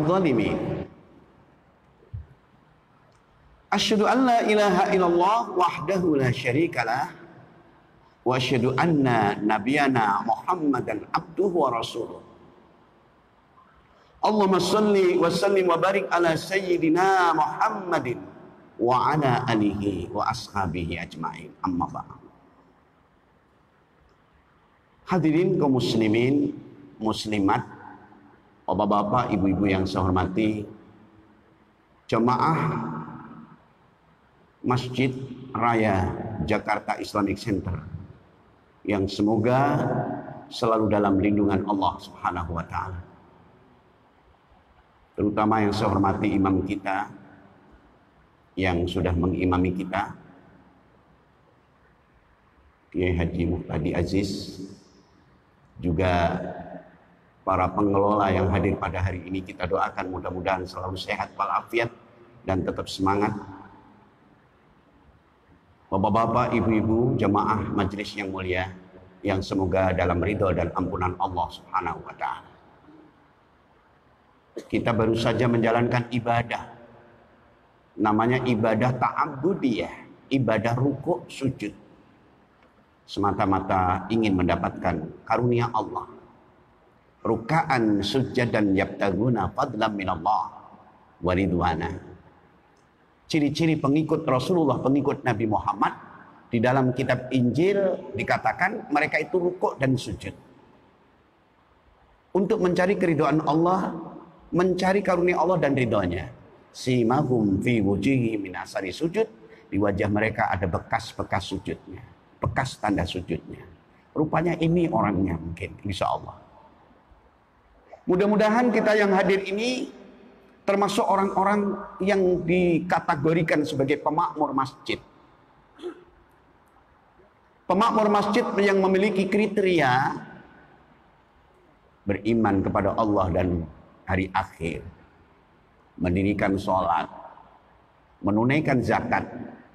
zalimin. Asyhadu an la ilaha illallah wahdahu la syarikalah wa asyhadu anna nabiyana Muhammadan abduhu wa rasuluh. Allahumma salli wa sallim wa barik ala sayyidina Muhammadin wa ala alihi wa ashabihi ajma'in. Amma ba'd. Hadirin kaum muslimin, muslimat, bapak-bapak, ibu-ibu yang saya hormati, jemaah Masjid Raya Jakarta Islamic Center yang semoga selalu dalam lindungan Allah Subhanahu wa taala. Terutama yang saya hormati imam kita yang sudah mengimami kita, Kiai Haji Muhtadi Aziz, juga para pengelola yang hadir pada hari ini. Kita doakan mudah-mudahan selalu sehat walafiat dan tetap semangat. Bapak-bapak, ibu-ibu, jemaah majelis yang mulia, yang semoga dalam ridho dan ampunan Allah Subhanahu wa taala. Kita baru saja menjalankan ibadah. Namanya ibadah ta'abbudiyah, ibadah rukuk sujud. Semata-mata ingin mendapatkan karunia Allah. Rukaan sujadan yabtaguna fadlan minallah wa ridwana. Ciri-ciri pengikut Rasulullah, pengikut Nabi Muhammad, di dalam kitab Injil dikatakan mereka itu rukuk dan sujud untuk mencari keridhaan Allah, mencari karunia Allah dan ridhonya. Simahum fi wujuhi min asari sujud, di wajah mereka ada bekas-bekas sujudnya, bekas tanda sujudnya. Rupanya ini orangnya mungkin, insya Allah. Mudah-mudahan kita yang hadir ini termasuk orang-orang yang dikategorikan sebagai pemakmur masjid. Pemakmur masjid yang memiliki kriteria beriman kepada Allah dan hari akhir, mendirikan sholat, menunaikan zakat,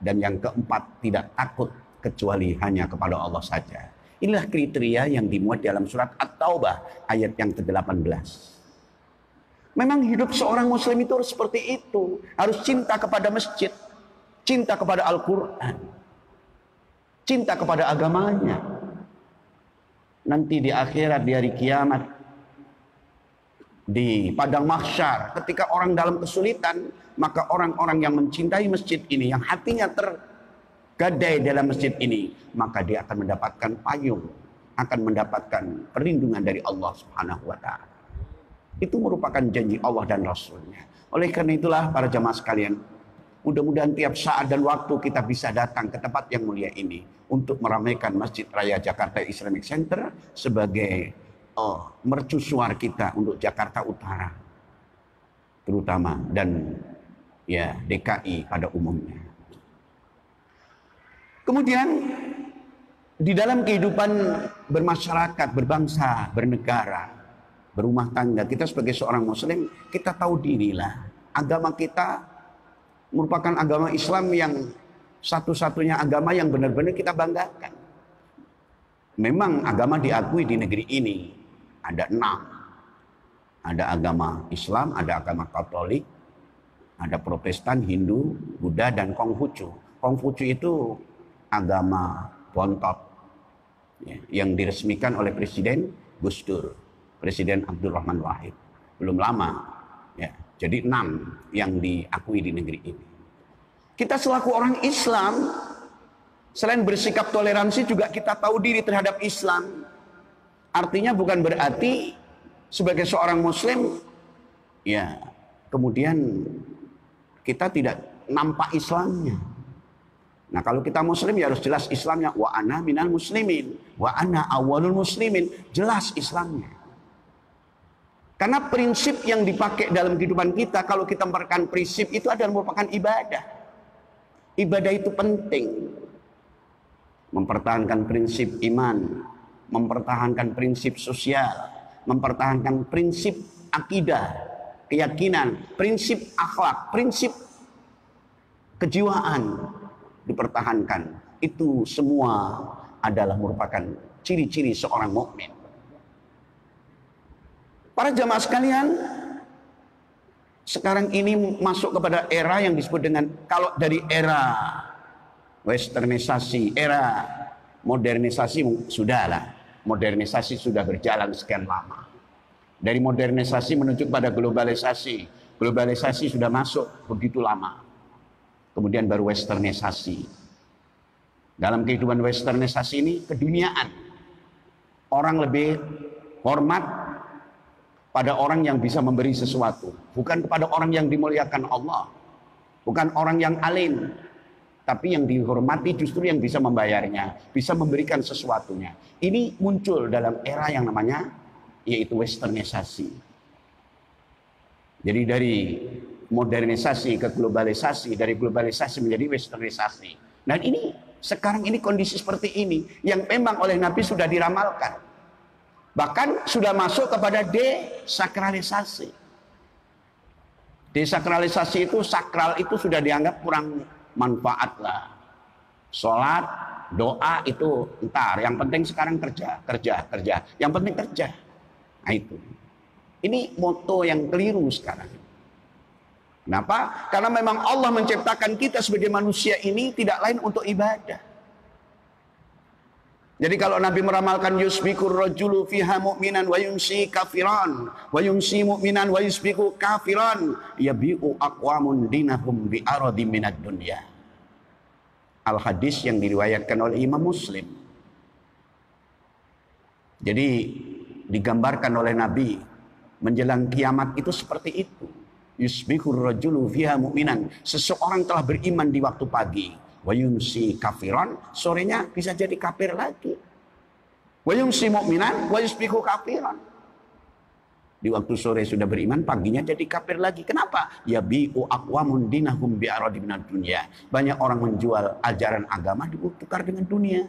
dan yang keempat tidak takut kecuali hanya kepada Allah saja. Inilah kriteria yang dimuat dalam surat At-Taubah ayat yang ke-18. Memang hidup seorang muslim itu harus seperti itu. Harus cinta kepada masjid, cinta kepada Al-Quran, cinta kepada agamanya. Nanti di akhirat, di hari kiamat, di padang mahsyar, ketika orang dalam kesulitan, maka orang-orang yang mencintai masjid ini, yang hatinya tergadai dalam masjid ini, maka dia akan mendapatkan payung, akan mendapatkan perlindungan dari Allah Subhanahu wa ta'ala. Itu merupakan janji Allah dan Rasulnya. Oleh karena itulah para jamaah sekalian, mudah-mudahan tiap saat dan waktu kita bisa datang ke tempat yang mulia ini untuk meramaikan Masjid Raya Jakarta Islamic Center sebagai mercusuar kita untuk Jakarta Utara terutama, dan ya DKI pada umumnya. Kemudian di dalam kehidupan bermasyarakat, berbangsa, bernegara, berumah tangga, kita sebagai seorang muslim, kita tahu dirilah agama kita merupakan agama Islam yang satu-satunya agama yang benar-benar kita banggakan. Memang agama diakui di negeri ini ada 6. Ada agama Islam, ada agama Katolik, ada Protestan, Hindu, Buddha, dan Konghucu. Konghucu itu agama bontot yang diresmikan oleh Presiden Gus Dur, Presiden Abdurrahman Wahid, belum lama ya. Jadi 6 yang diakui di negeri ini. Kita selaku orang Islam, selain bersikap toleransi, juga kita tahu diri terhadap Islam. Artinya bukan berarti sebagai seorang muslim ya kemudian kita tidak nampak Islamnya. Nah, kalau kita muslim ya harus jelas Islamnya. Wa ana minal muslimin, wa ana awwalul muslimin, jelas Islamnya. Karena prinsip yang dipakai dalam kehidupan kita, kalau kita merupakan prinsip itu adalah merupakan ibadah. Ibadah itu penting. Mempertahankan prinsip iman, mempertahankan prinsip sosial, mempertahankan prinsip akidah, keyakinan, prinsip akhlak, prinsip kejiwaan dipertahankan. Itu semua adalah merupakan ciri-ciri seorang mukmin. Para jamaah sekalian, Sekarang ini masuk kepada era yang disebut dengan, kalau dari era westernisasi, era modernisasi, sudahlah. Modernisasi sudah berjalan sekian lama. Dari modernisasi menuju pada globalisasi. Globalisasi sudah masuk begitu lama. Kemudian baru westernisasi. Dalam kehidupan westernisasi ini, keduniaan. Orang lebih hormat pada orang yang bisa memberi sesuatu, bukan kepada orang yang dimuliakan Allah, bukan orang yang alim, tapi yang dihormati justru yang bisa membayarnya, bisa memberikan sesuatunya. Ini muncul dalam era yang namanya yaitu westernisasi. Jadi dari modernisasi ke globalisasi, dari globalisasi menjadi westernisasi. Dan ini sekarang ini kondisi seperti ini yang memang oleh Nabi sudah diramalkan. Bahkan sudah masuk kepada desakralisasi. Desakralisasi itu, sakral itu sudah dianggap kurang manfaat lah. Sholat, doa itu entar. Yang penting sekarang kerja. Yang penting kerja. Nah itu. Ini moto yang keliru sekarang. Kenapa? Karena memang Allah menciptakan kita sebagai manusia ini tidak lain untuk ibadah. Jadi kalau Nabi meramalkan yusbikur rajulu fiha mu'minan wa yumsi kafiran wa yumsi mu'minan wa yusbiku kafiran yabi'u aqwamun dinahum bi aradi minad dunya. Al hadis yang diriwayatkan oleh Imam Muslim. Jadi digambarkan oleh Nabi menjelang kiamat itu seperti itu. Yusbikur rajulu fiha mu'minan, seseorang telah beriman di waktu pagi. Wayumsi kafiran, sorenya bisa jadi kafir lagi. Wayumsi mu'minan, wayusbihu kafiran. Di waktu sore sudah beriman, paginya jadi kafir lagi. Kenapa? Ya bi'u aqwamun dinahum bi'aradi minad dunya. Banyak orang menjual ajaran agama ditukar dengan dunia.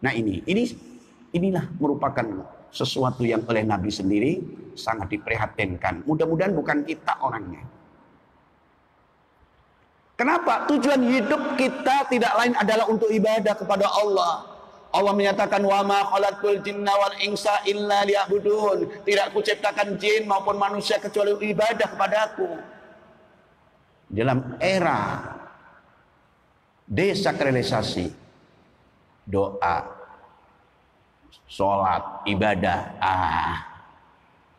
Nah inilah merupakan sesuatu yang oleh Nabi sendiri sangat diprihatinkan. Mudah-mudahan bukan kita orangnya. Kenapa? Tujuan hidup kita tidak lain adalah untuk ibadah kepada Allah. Allah menyatakan wa ma khalaqtul jinna wal insa illa liya'budun. Tidak kuciptakan jin maupun manusia kecuali ibadah kepadaku. Dalam era desakralisasi, doa, sholat, ibadah,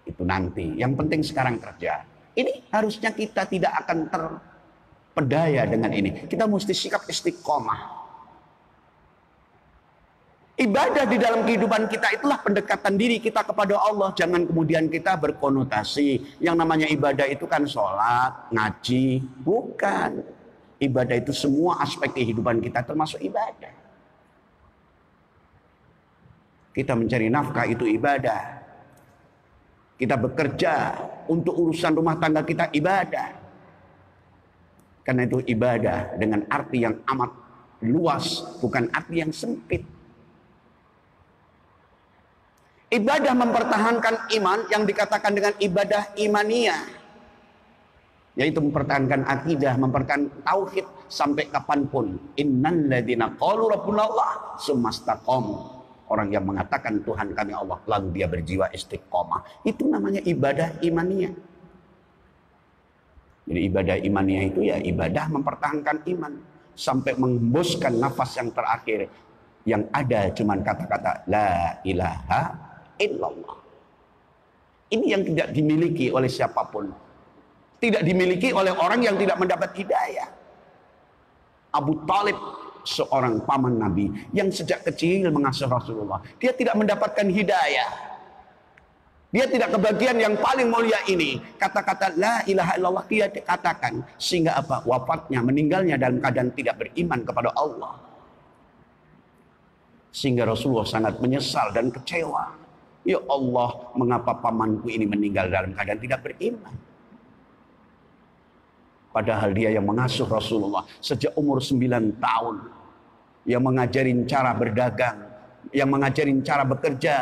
itu nanti. Yang penting sekarang kerja. Ini harusnya kita tidak akan terpedaya dengan ini. Kita mesti sikap istiqomah. Ibadah di dalam kehidupan kita itulah pendekatan diri kita kepada Allah. Jangan kemudian kita berkonotasi. Yang namanya ibadah itu kan sholat, ngaji. Bukan. Ibadah itu semua aspek kehidupan kita termasuk ibadah. Kita mencari nafkah itu ibadah. Kita bekerja untuk urusan rumah tangga kita ibadah. Karena itu ibadah dengan arti yang amat luas, bukan arti yang sempit. Ibadah mempertahankan iman yang dikatakan dengan ibadah imaniyah. Yaitu mempertahankan akidah, mempertahankan tauhid sampai kapanpun. Innal ladzina qalu rabbuna Allah tsumastaqamu. Orang yang mengatakan Tuhan kami Allah lalu dia berjiwa istiqomah. Itu namanya ibadah imaniyah. Jadi ibadah imaniyah itu ya ibadah mempertahankan iman sampai menghembuskan nafas yang terakhir. Yang ada cuman kata-kata la ilaha illallah. Ini yang tidak dimiliki oleh siapapun. Tidak dimiliki oleh orang yang tidak mendapat hidayah. Abu Talib, seorang paman Nabi yang sejak kecil mengasuh Rasulullah. Dia tidak mendapatkan hidayah. Dia tidak kebagian yang paling mulia ini. Kata-kata la ilaha illallah dia katakan. Sehingga apa? Wafatnya, meninggalnya dalam keadaan tidak beriman kepada Allah. Sehingga Rasulullah sangat menyesal dan kecewa. Ya Allah, mengapa pamanku ini meninggal dalam keadaan tidak beriman? Padahal dia yang mengasuh Rasulullah sejak umur 9 tahun. Yang mengajarin cara berdagang. Yang mengajarin cara bekerja.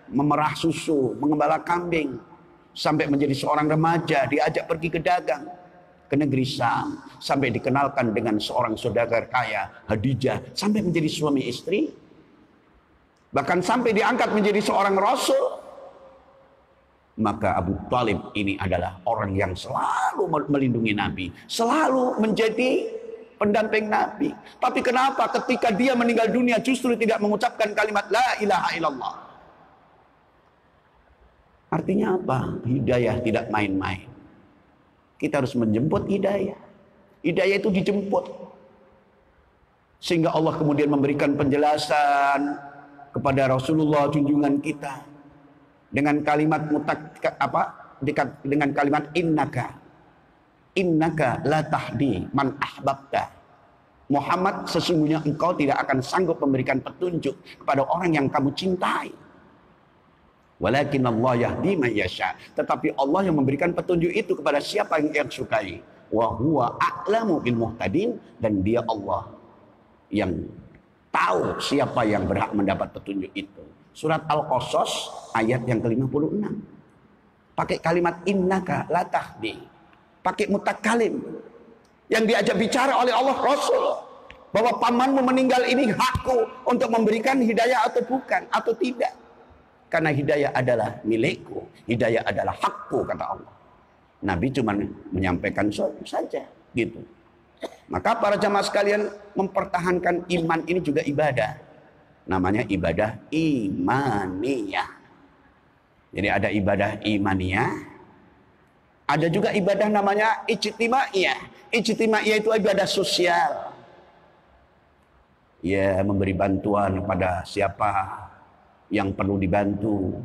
Memerah susu, mengembala kambing. Sampai menjadi seorang remaja, diajak pergi ke dagang. Ke negeri Syam. Sampai dikenalkan dengan seorang saudagar kaya, Khadijah. Sampai menjadi suami istri. Bahkan sampai diangkat menjadi seorang rasul. Maka Abu Thalib ini adalah orang yang selalu melindungi Nabi, selalu menjadi pendamping Nabi. Tapi kenapa ketika dia meninggal dunia justru tidak mengucapkan kalimat la ilaha illallah? Artinya apa? Hidayah tidak main-main. Kita harus menjemput hidayah. Hidayah itu dijemput. Sehingga Allah kemudian memberikan penjelasan kepada Rasulullah junjungan kita dengan kalimat dengan kalimat innaka la tahdi man ahbabta. Muhammad, sesungguhnya engkau tidak akan sanggup memberikan petunjuk kepada orang yang kamu cintai. Walakin Allah yahdi man yasha. Tetapi Allah yang memberikan petunjuk itu kepada siapa yang ia sukai. Wa huwa a'lamu bil muhtadin, dan dia Allah yang tahu siapa yang berhak mendapat petunjuk itu. Surat Al-Qasas ayat yang ke-56. Pakai kalimat innaka la tahdi. Pakai mutakalim. Yang diajak bicara oleh Allah Rasul. Bahwa pamanmu meninggal ini hakku untuk memberikan hidayah atau bukan, atau tidak. Karena hidayah adalah milikku. Hidayah adalah hakku, kata Allah. Nabi cuma menyampaikan saja gitu. Maka para jamaah sekalian, mempertahankan iman ini juga ibadah. Namanya ibadah imaniyah. Jadi ada ibadah imaniyah, ada juga ibadah namanya ijtimaiyah. Ijtimaiyah itu ibadah sosial. Ya, memberi bantuan pada siapa yang perlu dibantu.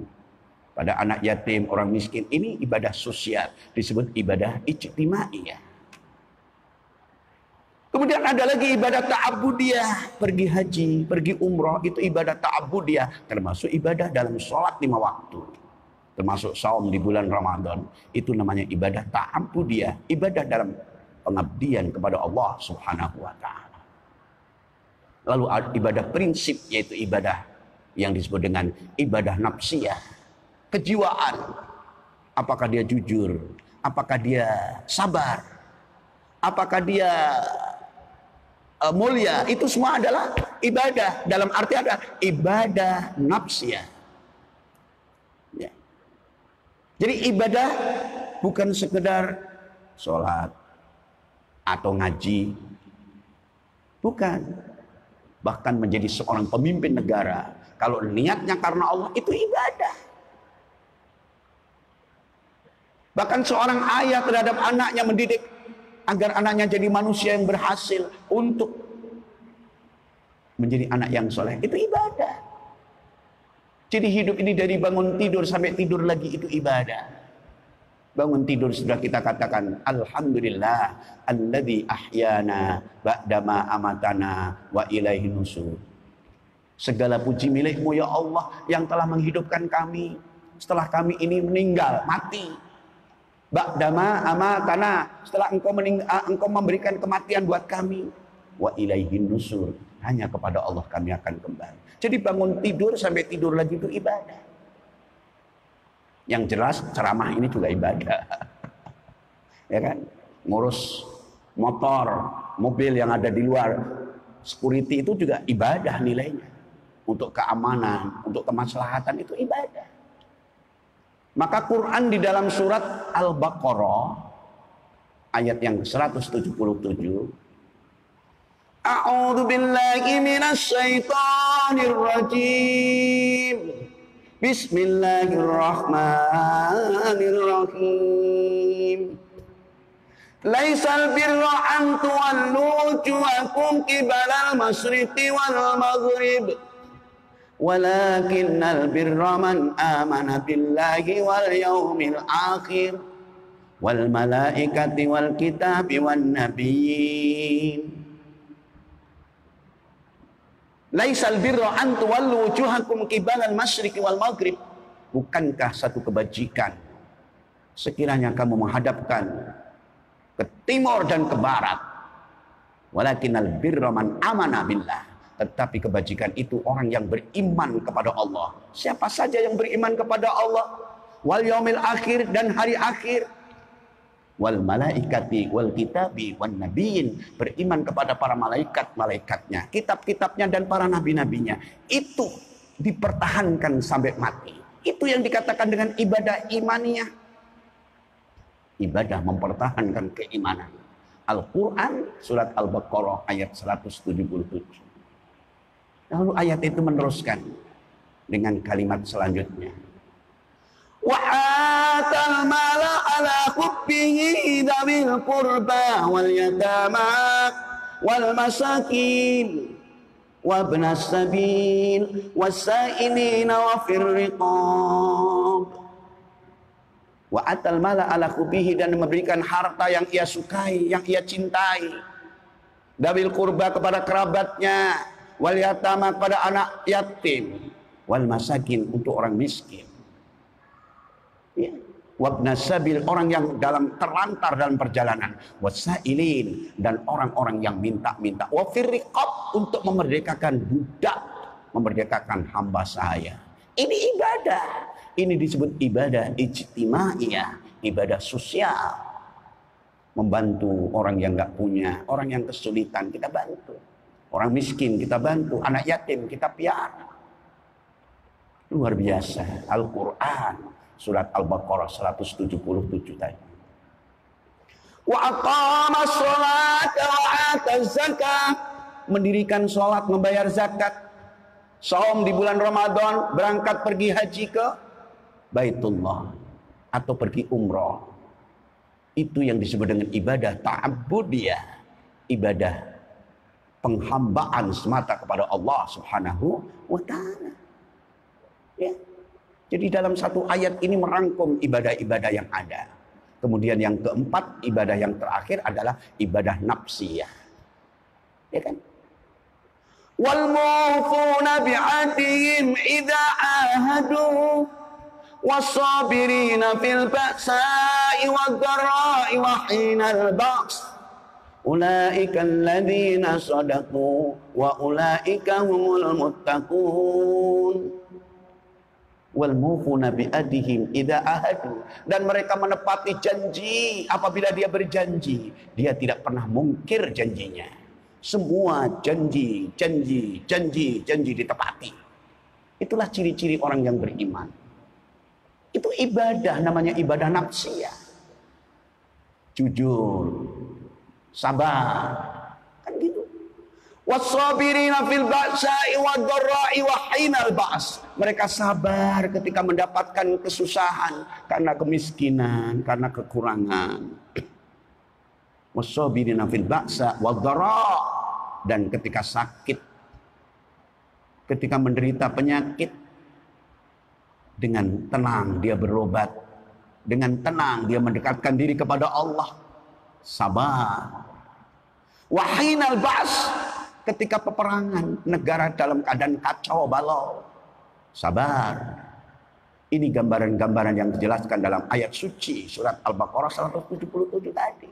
Pada anak yatim, orang miskin. Ini ibadah sosial. Disebut ibadah ijtimaiyah. Kemudian ada lagi ibadah ta'abudiyah. Pergi haji, pergi umroh. Itu ibadah ta'abudiyah. Termasuk ibadah dalam sholat 5 waktu. Termasuk saum di bulan Ramadan. Itu namanya ibadah ta'abudiyah. Ibadah dalam pengabdian kepada Allah subhanahu wa ta'ala. Lalu ibadah prinsip, yaitu ibadah yang disebut dengan ibadah nafsiyah. Kejiwaan. Apakah dia jujur? Apakah dia sabar? Apakah dia mulia? Itu semua adalah ibadah. Dalam arti ada ibadah nafsiyah. Ya. Jadi ibadah bukan sekedar sholat atau ngaji. Bukan. Bahkan menjadi seorang pemimpin negara. Kalau niatnya karena Allah, itu ibadah. Bahkan seorang ayah terhadap anaknya mendidik agar anaknya jadi manusia yang berhasil untuk menjadi anak yang soleh. Itu ibadah. Jadi hidup ini dari bangun tidur sampai tidur lagi itu ibadah. Bangun tidur sudah kita katakan alhamdulillah alladzi ahyana ba'dama amatana wa ilaihi nusur. Segala puji milikmu ya Allah yang telah menghidupkan kami setelah kami ini meninggal, mati. Ba'dama amatana, setelah engkau memberikan kematian buat kami. Wa ilaihi nusur, hanya kepada Allah kami akan kembali. Jadi bangun tidur sampai tidur lagi itu ibadah. Yang jelas ceramah ini juga ibadah. Ya kan? Ngurus motor, mobil yang ada di luar, security itu juga ibadah nilainya. Untuk keamanan, untuk kemaslahatan itu ibadah. Maka Quran di dalam surat Al-Baqarah ayat yang 177, A'udzu billahi minasy syaithanir rajim. Bismillahirrahmanirrahim. Laisal birra an tuwallu wujuhakum qibalal masyriqi wal maghrib. Walakinnal birra man amana billahi wal yawmil akhir wal malaikati wal kitabi wan nabiyyin. Laisal birra an tuwallu wujuhakum qibalal masyriqi wal maghrib. Bukankah satu kebajikan sekiranya kamu menghadapkan ke timur dan ke barat. Walakinnal birra man amana billah. Tetapi kebajikan itu orang yang beriman kepada Allah. Siapa saja yang beriman kepada Allah, wal yaumil akhir, dan hari akhir, wal malaikati wal kitabi wan nabiyyin, beriman kepada para malaikat-malaikatnya, kitab-kitabnya, dan para nabi-nabinya. Itu dipertahankan sampai mati. Itu yang dikatakan dengan ibadah imaniyah. Ibadah mempertahankan keimanan. Al-Quran surat Al-Baqarah ayat 177. Lalu ayat itu meneruskan dengan kalimat selanjutnya. Wa atal mala ala hubbihi dzawil qurba wal yatama wal masakin wa ibnas sabil wasailina wa fir riqab. Wa atal mala ala hubbihi, dan memberikan harta yang ia sukai, yang ia cintai. Dzawil qurba kepada kerabatnya, wal yatama kepada anak yatim, wal masakin untuk orang miskin. Ya. Wabnas sabil, orang yang terlantar dalam perjalanan. Wasailin, dan orang-orang yang minta-minta. Wafir riqab, untuk memerdekakan budak, memerdekakan hamba saya. Ini ibadah. Ini disebut ibadah ijtimaiyah, ibadah sosial. Membantu orang yang nggak punya, orang yang kesulitan kita bantu. Orang miskin kita bantu, anak yatim kita piara. Luar biasa. Al-Quran surat Al-Baqarah 177 tadi. Wa aqama sholata wa ata zakat, mendirikan sholat, membayar zakat, saum di bulan Ramadan, berangkat pergi haji ke Baitullah atau pergi umroh. Itu yang disebut dengan ibadah ta'abbudiyah, ibadah penghambaan semata kepada Allah Subhanahu wa ta'ala. Ya. Jadi dalam satu ayat ini merangkum ibadah-ibadah yang ada. Kemudian yang keempat, ibadah yang terakhir adalah ibadah nafsiyah. Ya kan? Wal mufuna bi'adihim idza ahadu was-sabirina fil ba'sa'i wad-dharra'i wa hinal ba's. Ulaika alladziina shadaqu wa ulaika humul muttaqun. Wal mufuna bi adihim idza ahadu, dan mereka menepati janji apabila dia berjanji. Dia tidak pernah mungkir janjinya. Semua janji ditepati. Itulah ciri-ciri orang yang beriman. Itu ibadah, namanya ibadah nafsiyah. Jujur, sabar, kan gitu. Was-sabirina fil ba'sa'i wad-dharra'i wa hinal ba's. Mereka sabar ketika mendapatkan kesusahan karena kemiskinan, karena kekurangan. Was-sabirina fil ba'sa wad-dharra', dan ketika sakit, ketika menderita penyakit, dengan tenang dia berobat, dengan tenang dia mendekatkan diri kepada Allah. Sabar. Wa hinal ba's, ketika peperangan, negara dalam keadaan kacau balau, sabar. Ini gambaran-gambaran yang dijelaskan dalam ayat suci surat Al-Baqarah 177 tadi.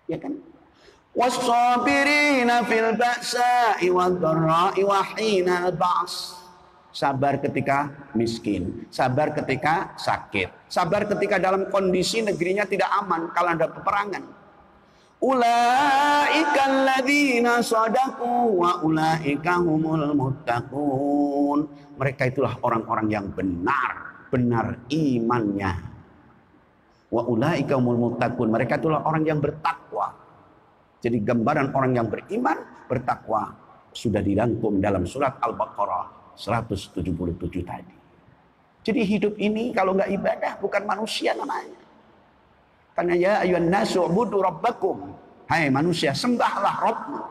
Ya kan? Was-sabirina fil ba'sa'i wad-dharra'i wa hinal ba's. Sabar ketika miskin, sabar ketika sakit, sabar ketika dalam kondisi negerinya tidak aman kalau ada peperangan. Ulaika alladzina shadaqu wa ulaika humul muttaqun. Mereka itulah orang-orang yang benar imannya. Wa ulaika humul muttaqun. Mereka itulah orang yang bertakwa. Jadi gambaran orang yang beriman, bertakwa sudah dirangkum dalam surat Al-Baqarah 177 tadi. Jadi hidup ini kalau nggak ibadah bukan manusia namanya. Karena ya ayyuhan nasu ubudu rabbakum. Hai manusia, sembahlah Rabbmu.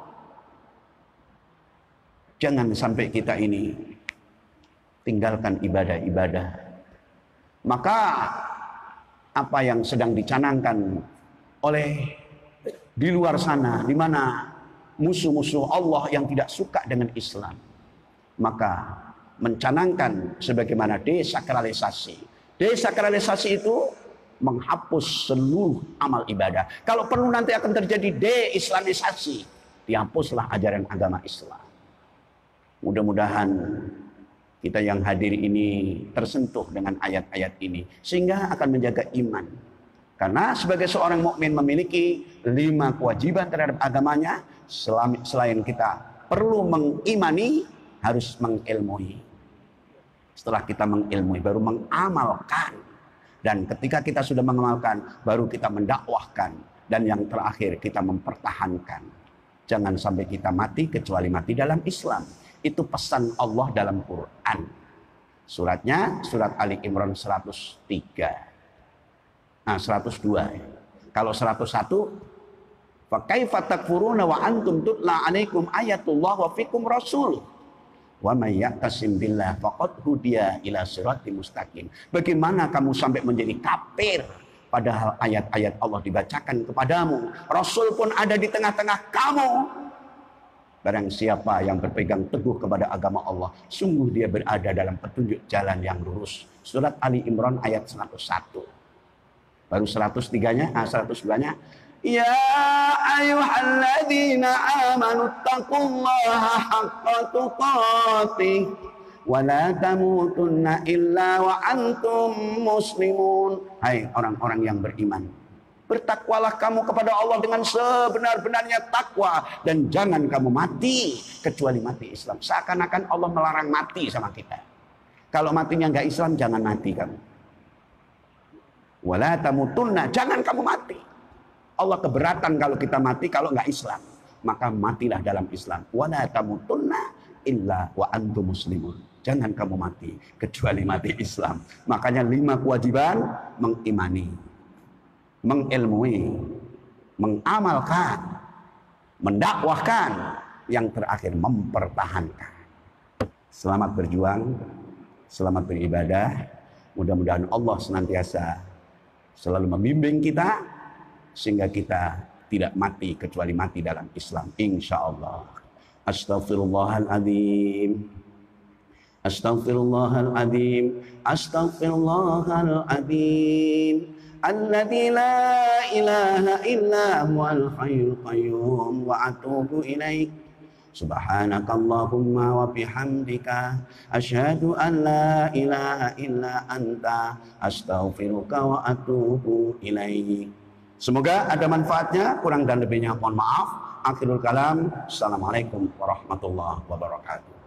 Jangan sampai kita ini tinggalkan ibadah-ibadah. Maka apa yang sedang dicanangkan oleh di luar sana, di mana musuh-musuh Allah yang tidak suka dengan Islam, maka mencanangkan sebagaimana desakralisasi. Desakralisasi itu menghapus seluruh amal ibadah. Kalau perlu nanti akan terjadi deislamisasi, dihapuslah ajaran agama Islam. Mudah-mudahan kita yang hadir ini tersentuh dengan ayat-ayat ini sehingga akan menjaga iman. Karena sebagai seorang mukmin memiliki 5 kewajiban terhadap agamanya. Selain kita perlu mengimani, harus mengilmui. Setelah kita mengilmui, baru mengamalkan. Dan ketika kita sudah mengamalkan, baru kita mendakwahkan. Dan yang terakhir, kita mempertahankan. Jangan sampai kita mati kecuali mati dalam Islam. Itu pesan Allah dalam Quran. Suratnya, surat Ali Imran 103. Nah, 102. Kalau 101, fa kaifa takfuruna wa antum tutla alaikum ayatullah wa fikum rasul. Wa may ya'tasim billah faqad hudiya ila siratim mustaqim. Bagaimana kamu sampai menjadi kafir padahal ayat-ayat Allah dibacakan kepadamu, Rasul pun ada di tengah-tengah kamu. Barang siapa yang berpegang teguh kepada agama Allah, sungguh dia berada dalam petunjuk jalan yang lurus. Surat Ali Imran ayat 101. Baru 103-nya, 102-nya. Ya ayyuhalladzina amanu taqullaha haqqa tuqatih wa la tamutunna illa wa antum muslimun. Hai orang-orang yang beriman, bertakwalah kamu kepada Allah dengan sebenar-benarnya takwa dan jangan kamu mati kecuali mati Islam. Seakan-akan Allah melarang mati sama kita. Kalau matinya enggak Islam, jangan mati kamu. Wala tamutunna, jangan kamu mati. Allah keberatan kalau kita mati kalau enggak Islam. Maka matilah dalam Islam. Wala tamutunna illa wa antum muslimun. Jangan kamu mati kecuali mati Islam. Makanya 5 kewajiban: mengimani, mengilmui, mengamalkan, mendakwahkan, yang terakhir mempertahankan. Selamat berjuang, selamat beribadah. Mudah-mudahan Allah senantiasa selalu membimbing kita sehingga kita tidak mati kecuali mati dalam Islam, insyaallah. Astaghfirullahaladzim, astaghfirullahaladzim, astaghfirullahaladzim. Alladzi la ilaha illa huwal hayyul qayyum wa atubu ilaik. Subhanakallahumma wa bihamdika asyhadu an la ilaha illa anta astaghfiruka wa atubu ilaik. Semoga ada manfaatnya, kurang dan lebihnya mohon maaf. Akhirul kalam. Assalamualaikum warahmatullahi wabarakatuh.